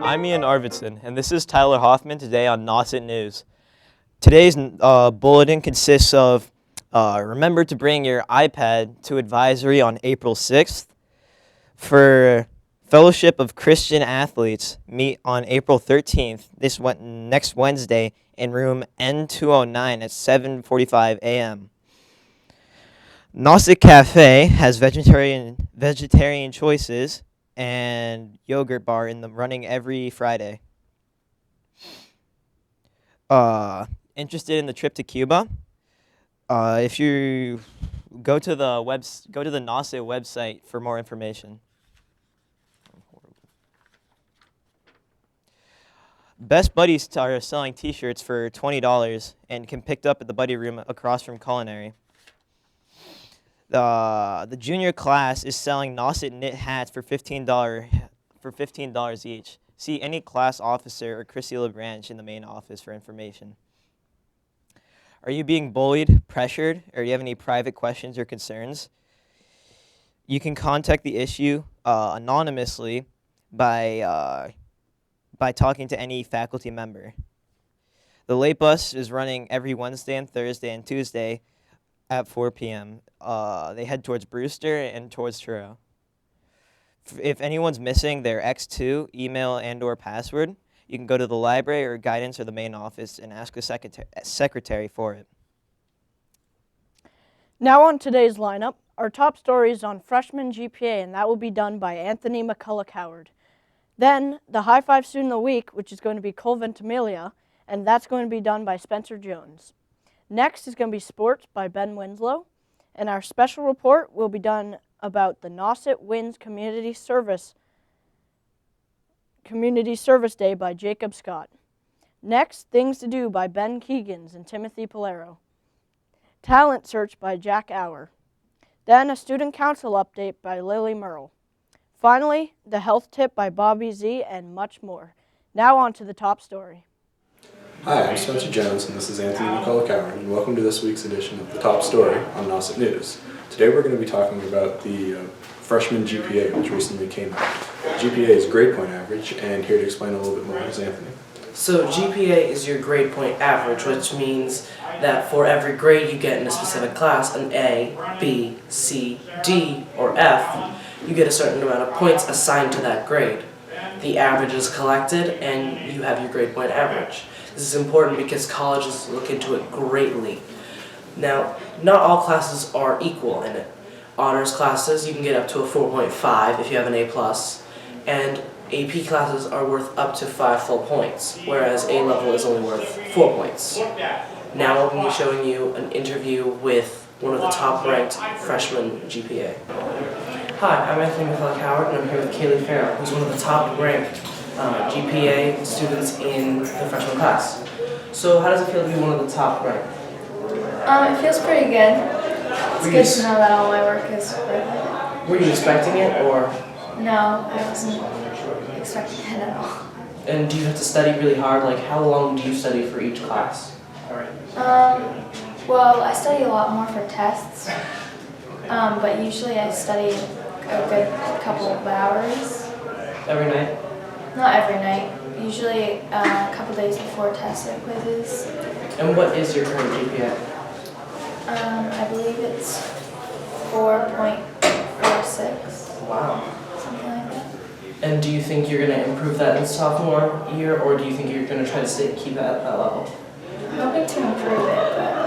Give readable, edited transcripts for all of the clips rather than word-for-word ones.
I'm Ian Arvidsson, and this is Tyler Hoffman today on Nauset News. Today's bulletin consists of remember to bring your iPad to advisory on April 6th. For Fellowship of Christian Athletes, meet on April 13th, next Wednesday, in room N209 at 7:45 a.m. Nauset Cafe has vegetarian choices and yogurt bar running every Friday. Interested in the trip to Cuba? If you go to the Nauset website for more information. Best Buddies are selling T-shirts for $20 and can be picked up at the Buddy Room across from Culinary. The junior class is selling Nauset knit hats for $15 each. See any class officer or Chrissy LeBranch in the main office for information. Are you being bullied, pressured, or do you have any private questions or concerns? You can contact the issue anonymously by talking to any faculty member. The late bus is running every Wednesday and Thursday and Tuesday at 4 p.m. They head towards Brewster and towards Truro. If anyone's missing their X2 email and or password, you can go to the library or guidance or the main office and ask the secretary for it. Now on today's lineup, our top story is on freshman GPA, and that will be done by Anthony McCulloch-Howard. Then, the High Five Student of the Week, which is going to be Cole Ventimiglia, and that's going to be done by Spencer Jones. Next is going to be Sports by Ben Winslow, and our special report will be done about the Nauset Wins Community Service Day by Jacob Scott. Next, Things to Do by Ben Keegans and Timothy Polero. Talent Search by Jack Auer. Then a Student Council update by Lily Merle. Finally, the Health Tip by Bobby Z, and much more. Now on to the top story. Hi, I'm Spencer Jones, and this is Anthony McCulloch-Howard, and welcome to this week's edition of the Top Story on Nauset News. Today we're going to be talking about the freshman GPA, which recently came out. GPA is grade point average, and here to explain a little bit more is Anthony. So GPA is your grade point average, which means that for every grade you get in a specific class, an A, B, C, D, or F, you get a certain amount of points assigned to that grade. The average is collected, and you have your grade point average. This is important because colleges look into it greatly. Now, not all classes are equal in it. Honors classes, you can get up to a 4.5 if you have an A+, and AP classes are worth up to 5 full points, whereas A-level is only worth 4 points. Now I'm going to be showing you an interview with one of the top-ranked freshman GPA. Hi, I'm Anthony McCulloch-Howard, and I'm here with Kaylee Farrell, who's one of the top-ranked GPA students in the freshman class. So how does it feel to be one of the top ranked? It feels pretty good. It's good to know that all my work is worth it. Were you expecting it, or? No, I wasn't expecting it at all. And do you have to study really hard? Like, how long do you study for each class? Well, I study a lot more for tests, but usually I study a good couple of hours. Every night? Not every night. Usually a couple days before tests or quizzes. And what is your current GPA? I believe it's 4.46. Wow. Something like that. And do you think you're going to improve that in sophomore year, or do you think you're going to try to keep it at that level? I'm hoping to improve it, but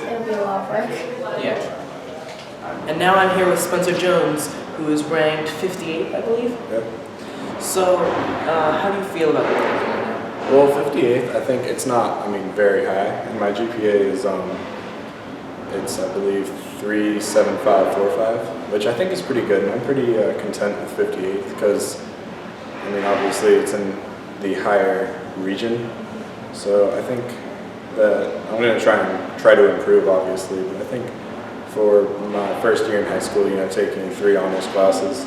it'll be a lot of work. Yeah. And now I'm here with Spencer Jones, who is ranked 58, I believe? Yep. So, how do you feel about your ranking right now? Well, 58th, I think it's not, very high, and my GPA is, it's, I believe, 3.7545, which I think is pretty good, and I'm pretty content with 58th, because, obviously it's in the higher region, so I think that I'm going to try to improve, obviously, but I think for my first year in high school, taking 3 honors classes,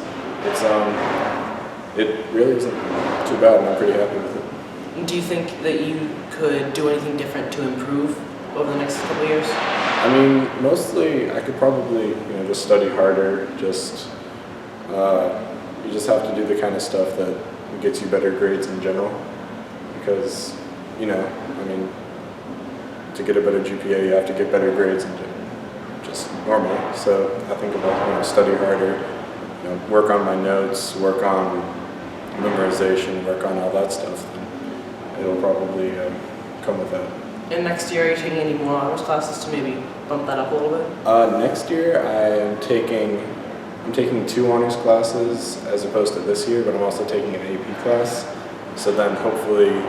it really isn't too bad, and I'm pretty happy with it. Do you think that you could do anything different to improve over the next couple of years? Mostly I could probably, just study harder. You just have to do the kind of stuff that it gets you better grades in general because, you know, I mean, to get a better GPA, you have to get better grades in just normally. So I think about, you know, study harder, you know, work on my notes, work on memorization, work on all that stuff. And it'll probably come with that. And next year, are you taking any more honors classes to maybe bump that up a little bit? Next year, I'm taking 2 honors classes as opposed to this year, but I'm also taking an AP class. So then hopefully,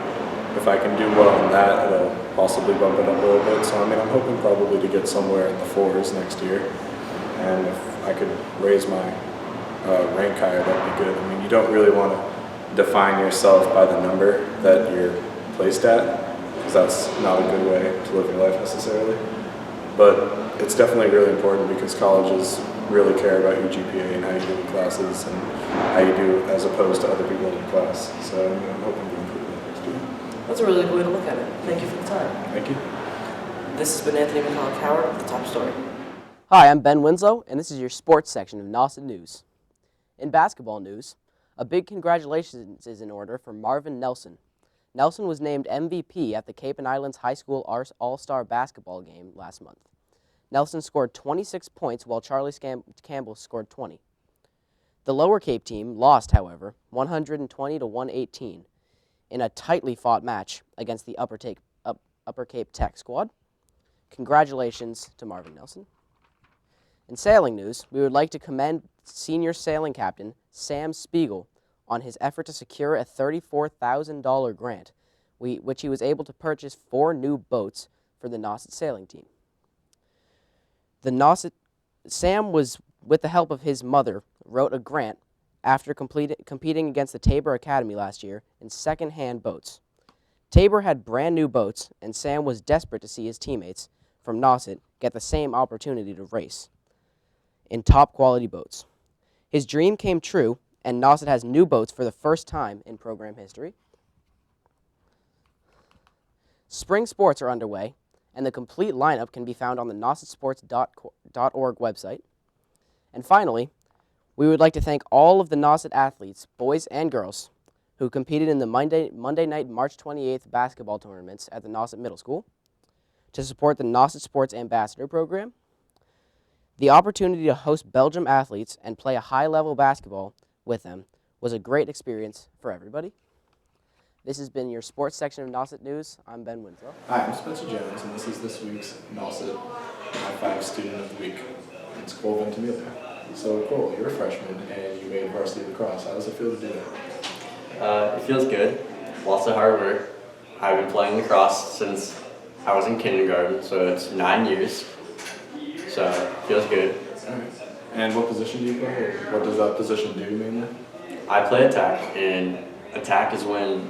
if I can do well in that, it'll possibly bump it up a little bit. So I mean, I'm hoping probably to get somewhere in the 4s next year. And if I could raise my rank higher, that'd be good. I mean, you don't really want to define yourself by the number that you're placed at, because that's not a good way to live your life necessarily. But it's definitely really important because colleges really care about your GPA and how you do in classes and how you do as opposed to other people in your class. So I'm hoping to improve that next year. That's a really good way to look at it. Thank you for the time. Thank you. This has been Anthony McCulloch-Howard with the top story. Hi, I'm Ben Winslow, and this is your sports section of Nauset News. In basketball news, a big congratulations is in order for Marvin Nelson. Nelson was named MVP at the Cape and Islands High School All-Star basketball game last month. Nelson scored 26 points while Charlie Campbell scored 20. The Lower Cape team lost, however, 120-118 in a tightly fought match against the Upper Cape Tech squad. Congratulations to Marvin Nelson. In sailing news, we would like to commend senior sailing captain Sam Spiegel on his effort to secure a $34,000 grant, which he was able to purchase 4 new boats for the Nauset sailing team. Sam was, with the help of his mother, wrote a grant after competing against the Tabor Academy last year in second-hand boats. Tabor had brand new boats, and Sam was desperate to see his teammates from Nauset get the same opportunity to race in top-quality boats. His dream came true, and Nauset has new boats for the first time in program history. Spring sports are underway, and the complete lineup can be found on the nausetsports.org website. And finally, we would like to thank all of the Nauset athletes, boys and girls, who competed in the Monday night March 28th basketball tournaments at the Nauset Middle School to support the Nauset Sports Ambassador Program. The opportunity to host Belgium athletes and play a high-level basketball with them was a great experience for everybody. This has been your sports section of Nauset News. I'm Ben Winslow. Hi, I'm Spencer Jones, and this is this week's Nauset High 5 Student of the Week. It's Cole Ventimiglia. So, Cole, you're a freshman, and you made varsity lacrosse. How does it feel to do that? It feels good. Lots of hard work. I've been playing lacrosse since I was in kindergarten, so it's 9 years. So, it feels good. All right. And what position do you play? What does that position do mainly? I play attack, and attack is when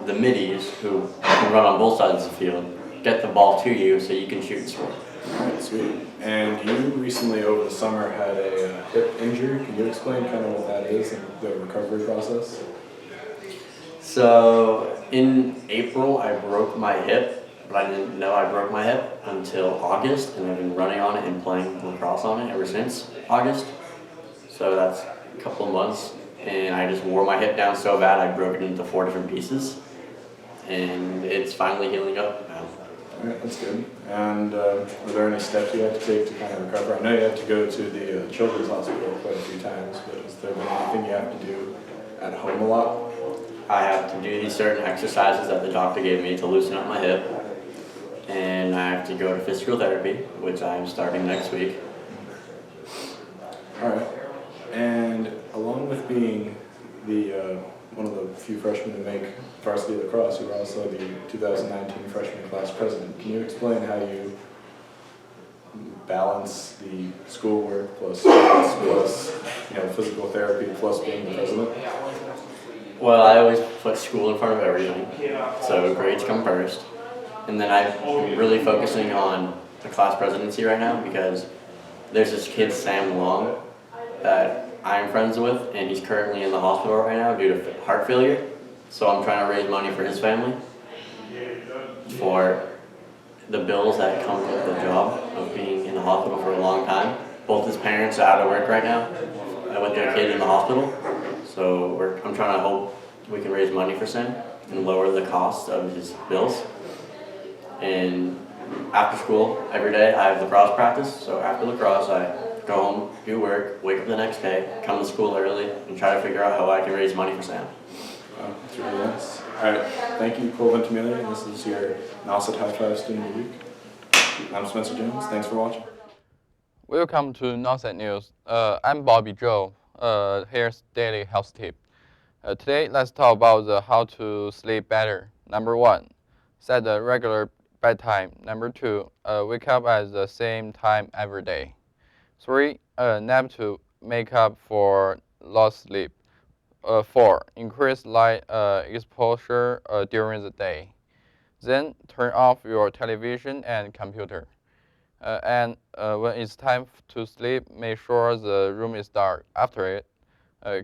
the middies, who can run on both sides of the field, get the ball to you so you can shoot and score. All right, sweet. And you recently, over the summer, had a hip injury. Can you explain kind of what that is and the recovery process? So, in April, I broke my hip, but I didn't know I broke my hip until August, and I've been running on it and playing lacrosse on it ever since August. So that's a couple of months, and I just wore my hip down so bad I broke it into 4 different pieces, and it's finally healing up now. All right, that's good. And were there any steps you had to take to kind of recover? I know you had to go to the children's hospital quite a few times, but is there anything you have to do at home a lot? I have to do these certain exercises that the doctor gave me to loosen up my hip, and I have to go to physical therapy, which I'm starting next week. All right. And along with being the one of the few freshmen to make varsity lacrosse, you were also the 2019 freshman class president. Can you explain how you balance the schoolwork plus physical therapy plus being the president? Well, I always put school in front of everything, so grades come first. And then I'm really focusing on the class presidency right now because there's this kid, Sam Long, that I'm friends with, and he's currently in the hospital right now due to heart failure. So I'm trying to raise money for his family for the bills that come with the job of being in the hospital for a long time. Both his parents are out of work right now with their kid in the hospital. So I'm trying to we can raise money for Sam and lower the cost of his bills. And after school, every day, I have lacrosse practice. So after lacrosse, I go home, do work, wake up the next day, come to school early, and try to figure out how I can raise money for Sam. That's really nice. All right, thank you, Cole Ventimiglia. This is your Nauset High Five Student of the Week. I'm Spencer Jones. Thanks for watching. Welcome to Nauset News. I'm Bobby Joe. Here's daily health tip. Today, let's talk about how to sleep better. Number 1, set a regular bedtime. Number 2, wake up at the same time every day. 3, nap to make up for lost sleep. 4, increase light exposure during the day. Then turn off your television and computer. And when it's time to sleep, make sure the room is dark. After it,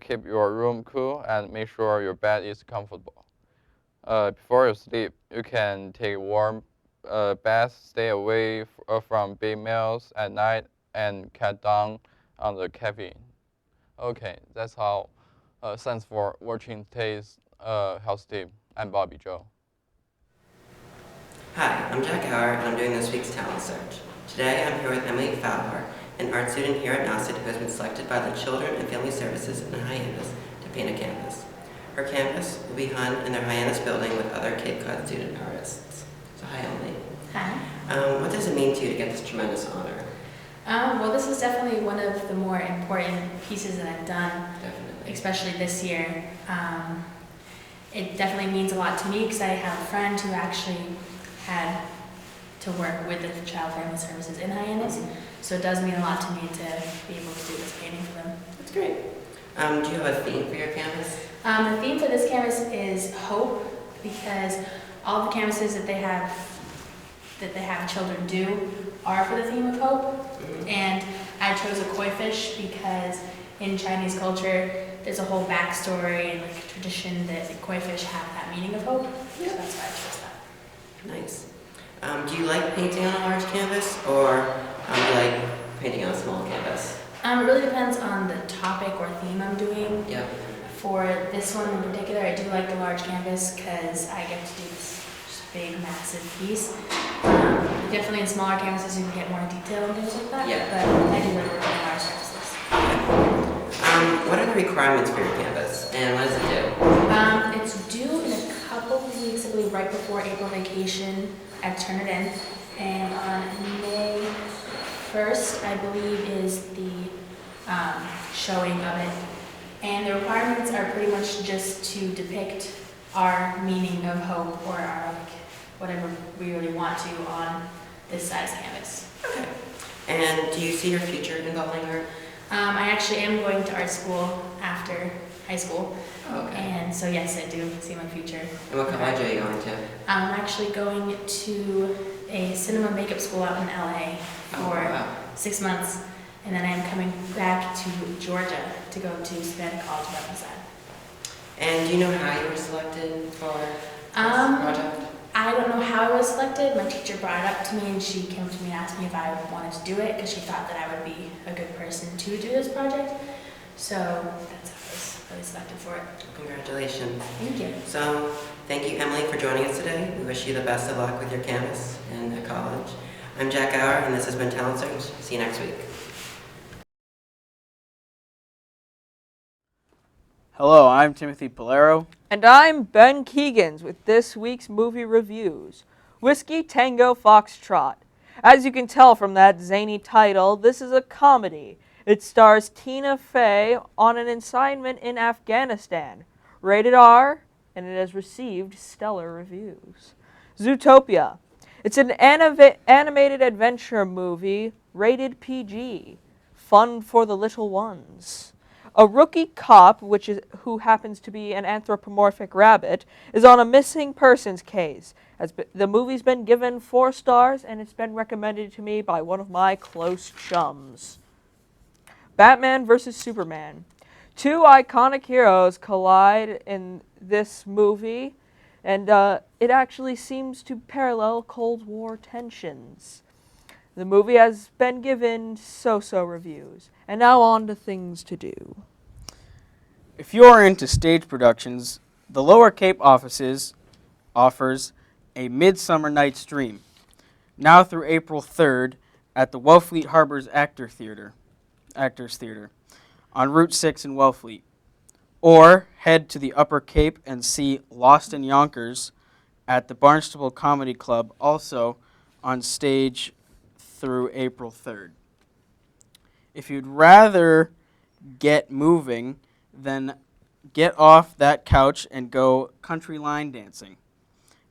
keep your room cool and make sure your bed is comfortable. Before you sleep, you can take warm baths, stay away from big meals at night, and cut down on the caffeine. Okay, that's all. Thanks for watching today's health tip. I'm Bobby Joe. Hi, I'm Jack Howard, and I'm doing this week's talent search. Today, I'm here with Emily Fowler, an art student here at Nauset who has been selected by the Children and Family Services in Hyannis to paint a canvas. Her canvas will be hung in their Hyannis building with other Cape Cod student artists. So hi, Emily. Hi. What does it mean to you to get this tremendous honor? Well, this is definitely one of the more important pieces that I've done, Definitely. especially this year. It definitely means a lot to me because I have a friend who actually had to work with the Child Family Services in Hyannis, so it does mean a lot to me to be able to do this painting for them. That's great. Do you have a theme for your canvas? The theme for this canvas is hope, because all the canvases that they have children do are for the theme of hope. And I chose a koi fish because in Chinese culture there's a whole backstory and like tradition that the koi fish have that meaning of hope. So that's why I chose that. Nice. Do you like painting on a large canvas, or do you like painting on a small canvas? It really depends on the topic or theme I'm doing. Yeah. For this one in particular, I do like the large canvas because I get to do this just big, massive piece. Definitely in smaller canvases you can get more detail and things like that. Yeah. But I do like working on large canvases. What are the requirements for your canvas, and what does it do? It's due in a couple of weeks, I believe, right before April vacation. I turn it in, and on May 1st, I believe, is the showing of it. And the requirements are pretty much just to depict our meaning of hope or our whatever we really want to on this size canvas. Okay. And do you see your future involving art? I actually am going to art school after high school. Okay. And so yes, I do see my future. And what college are you going to? I'm actually going to a cinema makeup school out in LA for 6 months, and then I'm coming back to Georgia to go to Savannah College of Art. And do you know how you were selected for this project? I don't know how I was selected. My teacher brought it up to me, and she came to me and asked me if I wanted to do it because she thought that I would be a good person to do this project. So that's how I was really selected for it. Congratulations. Thank you. So, thank you, Emily, for joining us today. We wish you the best of luck with your canvas in college. I'm Jack Gower, and this has been Talent Search. See you next week. Hello, I'm Timothy Polero. And I'm Ben Keegans with this week's movie reviews. Whiskey Tango Foxtrot. As you can tell from that zany title, this is a comedy. It stars Tina Fey on an assignment in Afghanistan. Rated R, and it has received stellar reviews. Zootopia. It's an animated adventure movie, rated PG. Fun for the little ones. A rookie cop, who happens to be an anthropomorphic rabbit, is on a missing persons case. The movie's been given 4 stars, and it's been recommended to me by one of my close chums. Batman vs. Superman. 2 iconic heroes collide in this movie, and it actually seems to parallel Cold War tensions. The movie has been given so-so reviews. And now on to things to do. If you are into stage productions, The Lower Cape offices offers a Midsummer Night's Dream, now through April 3rd at the Wellfleet Harbors Actors Theater on Route 6 in Wellfleet. Or head to the Upper Cape and see Lost in Yonkers at the Barnstable Comedy Club, also on stage through April 3rd. If you'd rather get moving, then get off that couch and go country line dancing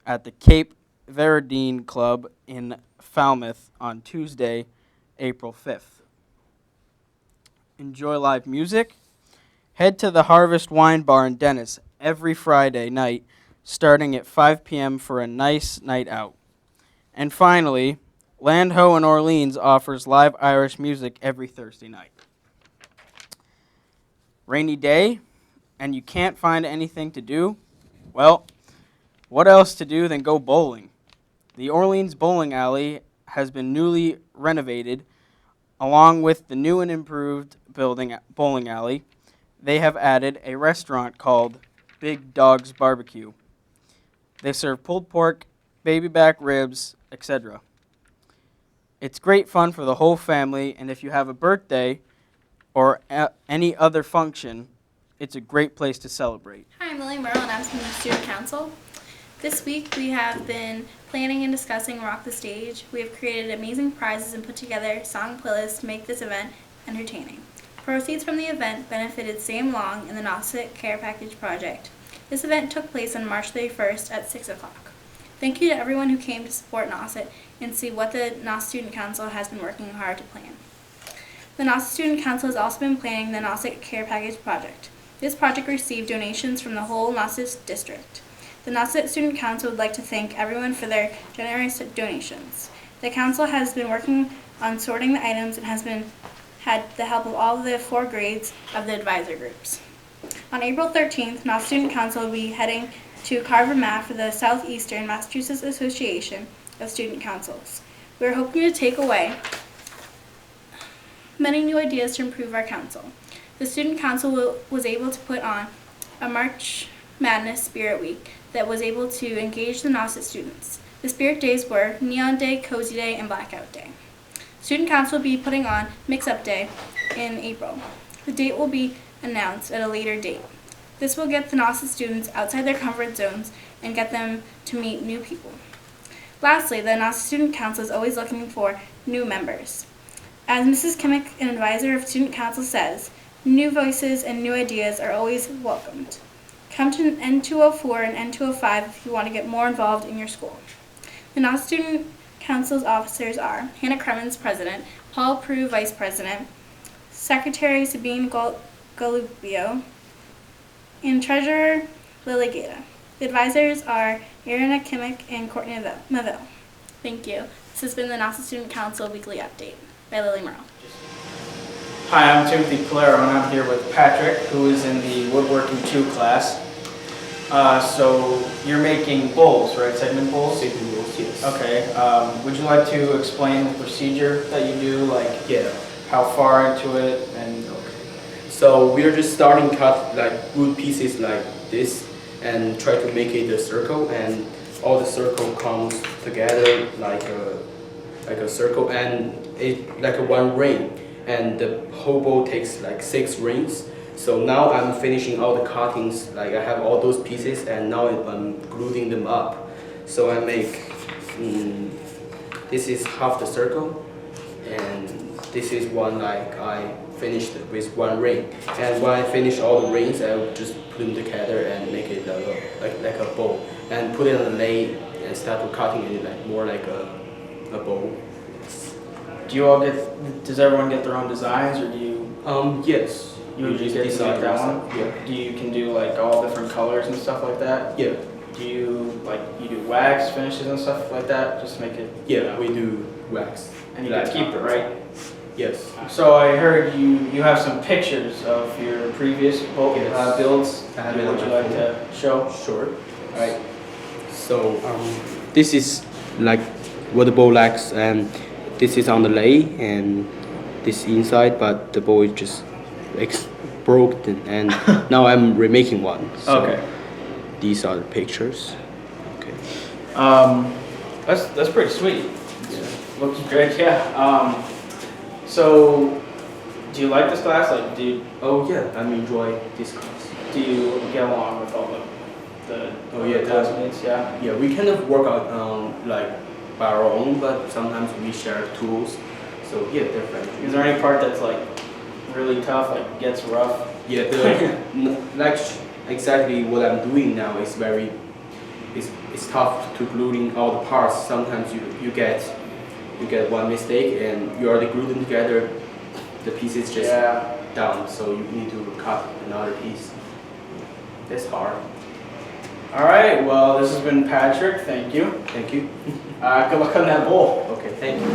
at the Cape Veradine Club in Falmouth on Tuesday, April 5th. Enjoy live music. Head to the Harvest Wine Bar in Dennis every Friday night, starting at 5 p.m. for a nice night out. And finally, Land Ho in Orleans offers live Irish music every Thursday night. Rainy day, and you can't find anything to do? Well, what else to do than go bowling? The Orleans Bowling Alley has been newly renovated, along with the new and improved bowling alley. They have added a restaurant called Big Dog's Barbecue. They serve pulled pork, baby back ribs, etc. It's great fun for the whole family, and if you have a birthday or any other function, it's a great place to celebrate. Hi, I'm Lily Merle, and I'm from the Student Council. This week we have been planning and discussing Rock the Stage. We have created amazing prizes and put together song playlists to make this event entertaining. Proceeds from the event benefited Sam Long and the Nauset Care Package Project. This event took place on March 31st at 6 o'clock. Thank you to everyone who came to support Nauset and see what the Nauset Student Council has been working hard to plan. The Nauset Student Council has also been planning the Nauset Care Package Project. This project received donations from the whole Nauset district. The Nauset Student Council would like to thank everyone for their generous donations. The council has been working on sorting the items and has had the help of all of the 4 grades of the advisor groups. On April 13th, Nauset Student Council will be heading to Carver, Mass. For the Southeastern Massachusetts Association of Student Councils. We are hoping to take away many new ideas to improve our council. The Student Council was able to put on a March Madness Spirit Week that was able to engage the Nauset students. The Spirit Days were Neon Day, Cozy Day, and Blackout Day. Student Council will be putting on Mix Up Day in April. The date will be announced at a later date. This will get the Nauset students outside their comfort zones and get them to meet new people. Lastly, the Nauset Student Council is always looking for new members. As Mrs. Kimmick, an advisor of Student Council, says, new voices and new ideas are always welcomed. Come to N204 and N205 if you want to get more involved in your school. The Nauset Student Council's officers are Hannah Cremens, President, Paul Prue, Vice President, Secretary Sabine Golubio, and Treasurer Lily Gata. The advisors are Irina Kimmick and Courtney Maville. Thank you. This has been the Nauset Student Council Weekly Update by Lily Merle. Hi, I'm Timothy Polero, and I'm here with Patrick, who is in the Woodworking 2 class. So you're making bowls, right? Segment bowls? Segment bowls, yes. Okay. Would you like to explain the procedure that you do, like how far into it? And So we are just starting cut like wood pieces like this and try to make it a circle, and all the circle comes together like a circle, and it like a one ring, and the whole bowl takes like 6 rings. So now I'm finishing all the cuttings, like I have all those pieces, and now I'm gluing them up. So I make, this is half the circle, and this is one like I finished with 1 ring. And when I finish all the rings, I'll just put them together and make it like a bowl, and put it on the lathe and start to cutting it like more like a bowl. does everyone get their own designs, or do you? Yes. You just get to make that one? Yeah. You can do like all different colors and stuff like that? Yeah. Do you do wax finishes and stuff like that, just to make it? Yeah, we do wax. And you can keep it, right? Yes. So I heard you have some pictures of your previous builds. Would you like to show? Sure. All right. So this is like what the bowl lacks, and this is on the lathe, and this inside, but the bowl is just broken, and now I'm remaking one. So. Okay. these are the pictures. Okay. That's pretty sweet. Yeah. Looks great. Yeah. So, do you like this class? Like, Oh yeah, I enjoy this class. do you get along with all the Oh yeah, classmates? Yeah. Yeah, we kind of work out like by our own, but sometimes we share tools. So yeah, they're friendly. Is there any part that's like really tough, like gets rough? Yeah, like exactly what I'm doing now is it's tough to gluing all the parts. Sometimes you get one mistake and you already glued them together. The piece is just down, so you need to cut another piece. It's hard. All right. Well, this has been Patrick. Thank you. Thank you. Good luck on that bowl. Okay, thank you.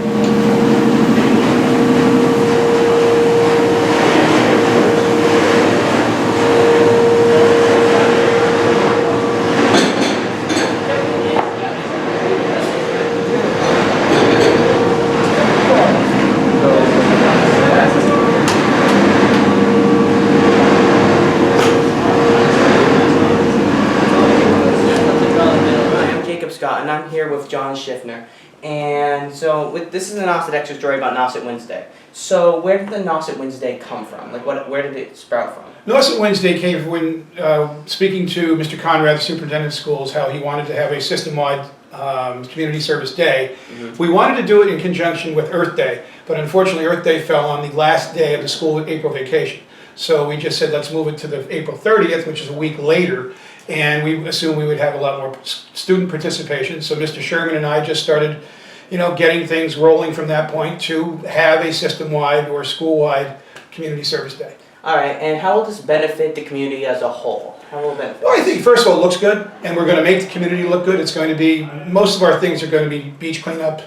Scott, and I'm here with John Schiffner. And so this is a Nauset extra story about Nauset Wednesday. So where did the Nauset Wednesday come from? Like where did it sprout from? Nauset Wednesday came from when speaking to Mr. Conrad, the superintendent of schools, how he wanted to have a system-wide community service day. Mm-hmm. We wanted to do it in conjunction with Earth Day, but unfortunately Earth Day fell on the last day of the school April vacation. So we just said let's move it to the April 30th, which is a week later. And we assumed we would have a lot more student participation. So Mr. Sherman and I just started, getting things rolling from that point to have a system-wide or school-wide community service day. All right, and how will this benefit the community as a whole? How will it benefit? Well, I think first of all, it looks good, and we're going to make the community look good. It's going to be, most of our things are going to be beach cleanup,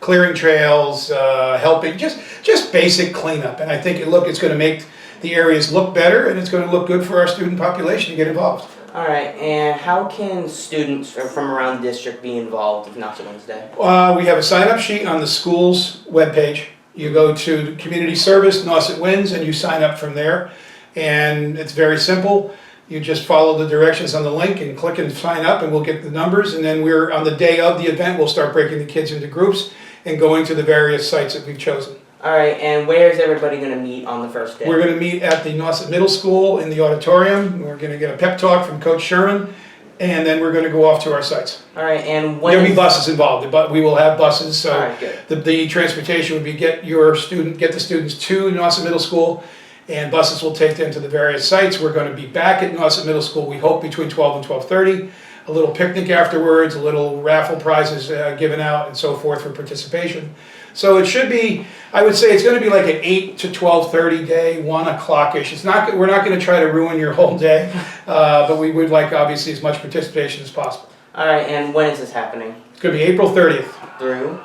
clearing trails, helping, just basic cleanup. And I think it's going to make the areas look better, and it's going to look good for our student population to get involved. All right, and how can students from around the district be involved with Nauset Wednesday? We have a sign-up sheet on the school's webpage. You go to Community Service, Nauset Wins, and you sign up from there. And it's very simple. You just follow the directions on the link and click and sign up, and we'll get the numbers. And then on the day of the event, we'll start breaking the kids into groups and going to the various sites that we've chosen. All right, and where is everybody going to meet on the first day? We're going to meet at the Nauset Middle School in the auditorium. We're going to get a pep talk from Coach Sherman, and then we're going to go off to our sites. All right, and there'll be buses involved, but we will have buses. So all right, good. the transportation would be get the students to Nauset Middle School, and buses will take them to the various sites. We're going to be back at Nauset Middle School, we hope, between 12 and 12:30. A little picnic afterwards, a little raffle prizes given out, and so forth for participation. So it should be, I would say it's going to be like an 8 to 12:30 day, 1 o'clock-ish. We're not going to try to ruin your whole day, but we would like obviously as much participation as possible. All right, and when is this happening? It's going to be April 30th. Through?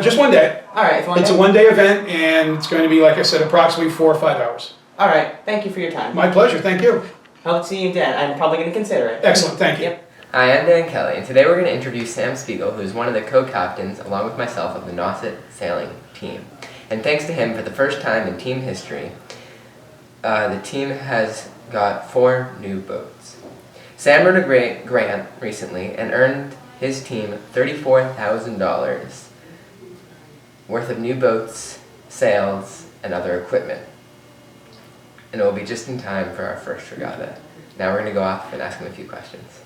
Just one day. All right, it's a one-day event, and it's going to be, like I said, approximately 4 or 5 hours. All right, thank you for your time. My pleasure, thank you. Hope to see you again. I'm probably going to consider it. Excellent, thank you. Yep. Hi, I'm Dan Kelly, and today we're going to introduce Sam Spiegel, who is one of the co-captains, along with myself, of the Nauset sailing team. And thanks to him, for the first time in team history, the team has got 4 new boats. Sam wrote a grant recently and earned his team $34,000 worth of new boats, sails, and other equipment. And it will be just in time for our first regatta. Now we're going to go off and ask him a few questions.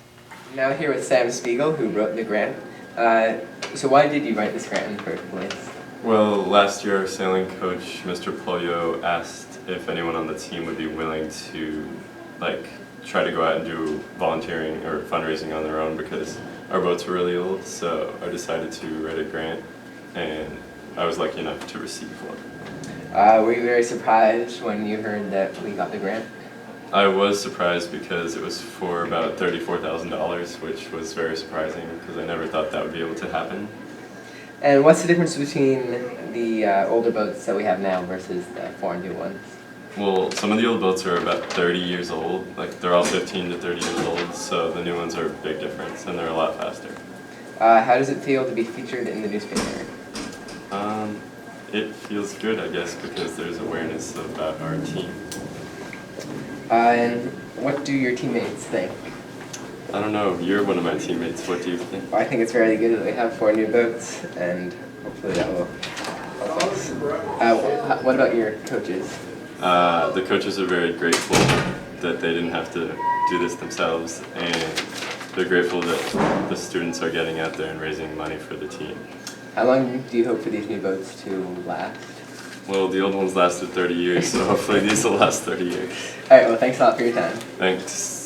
Now here with Sam Spiegel, who wrote the grant. So why did you write this grant in the first place? Well, last year our sailing coach, Mr. Polio, asked if anyone on the team would be willing to try to go out and do volunteering or fundraising on their own because our boats were really old. So I decided to write a grant, and I was lucky enough to receive one. Were you very surprised when you heard that we got the grant? I was surprised because it was for about $34,000, which was very surprising because I never thought that would be able to happen. And what's the difference between the older boats that we have now versus the 4 new ones? Well, some of the old boats are about 30 years old, they're all 15 to 30 years old, so the new ones are a big difference and they're a lot faster. How does it feel to be featured in the newspaper? It feels good, I guess, because there's awareness about our team. And What do your teammates think? I don't know. You're one of my teammates. What do you think? Well, I think it's really good that we have 4 new boats, and hopefully that will help us. What about your coaches? The coaches are very grateful that they didn't have to do this themselves, and they're grateful that the students are getting out there and raising money for the team. How long do you hope for these new boats to last? Well, the old ones lasted 30 years, so hopefully these will last 30 years. All right, well, thanks a lot for your time. Thanks.